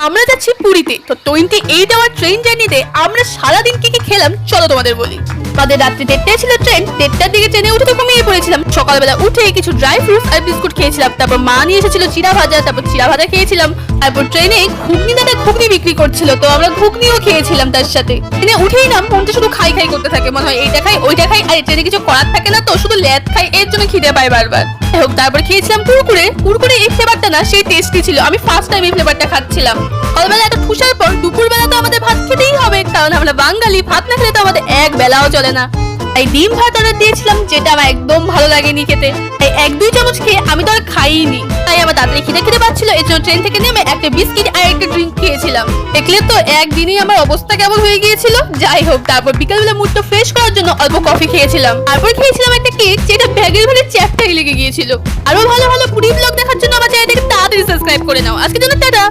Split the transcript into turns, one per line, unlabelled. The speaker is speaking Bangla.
আমরা যাচ্ছি পুরীতে। তো 28 আওয়ার ট্রেন জার্নিতে আমরা সারাদিন কি কি খেলাম চলো তোমাদের বলি। আমাদের রাত্রি 1টায় ছিল ট্রেন, 1টার দিকে ট্রেনে উঠে তো ঘুমিয়ে পড়েছিলাম। সকালবেলা উঠে কিছু ড্রাই ফ্রুটস আর বিস্কুট খেয়েছিলাম। তারপর মা নিয়ে এসেছিল চিড়া ভাজা, তারপর চিড়া ভাজা খেয়েছিলাম। তারপর ট্রেনে ঘুগনি দাদা ঘুগনি বিক্রি করছিল, তো আমরা ঘুগনিও খেয়েছিলাম তার সাথে। ট্রেনে উঠেই না মনটা শুধু খাই খাই করতে থাকে, মনে হয় এইটা খাই ওইটা খাই, আর ট্রেনে কিছু করার থাকে না তো শুধু ল্যাদ খাই, এর জন্য খিদে পায় বারবার। হোক তারপর খেয়েছিলাম কুরকুরে এই ফ্লেভারটা না সেই টেস্টি ছিল, আমি ফার্স্ট টাইম এই ফ্লেভারটা খাচ্ছিলাম। সকালবেলা একটা ঠুসার পর দুপুরবেলা তো আমাদের ভাত খেতেই হবে, কারণ আমরা বাঙালি, ভাত না খেলে তো আমাদের এক বেলাও চলে না। তাই ডিম ভাত অর্ডার দিয়েছিলাম, যেটা আমার একদম ভালো লাগেনি খেতে। তাই 1-2 চামচ খেয়ে আমি তো আর খাইনি। তাই আমার তাড়াতাড়ি খিদে পাচ্ছিল, এর জন্য ট্রেন থেকে নেমে একটা বিস্কিট আর একটা ড্রিঙ্ক খেয়েছিলাম। দেখলে তো একদিনই আমার অবস্থা কেমন হয়ে গিয়েছিল। যাই হোক, তারপর বিকালবেলা মুডটা ফ্রেশ করার জন্য অল্প কফি খেয়েছিলাম। তারপর খেয়েছিলাম একটা কেক, যেটা ব্যাগের ভেতরে চ্যাপটাই লেগে গিয়েছিল। আরো ভালো ভালো পুরি ব্লগ দেখার জন্য আমার চ্যানেলটাকে তাড়াতাড়ি সাবস্ক্রাইব করে নাও। আজকের জন্য টাটা।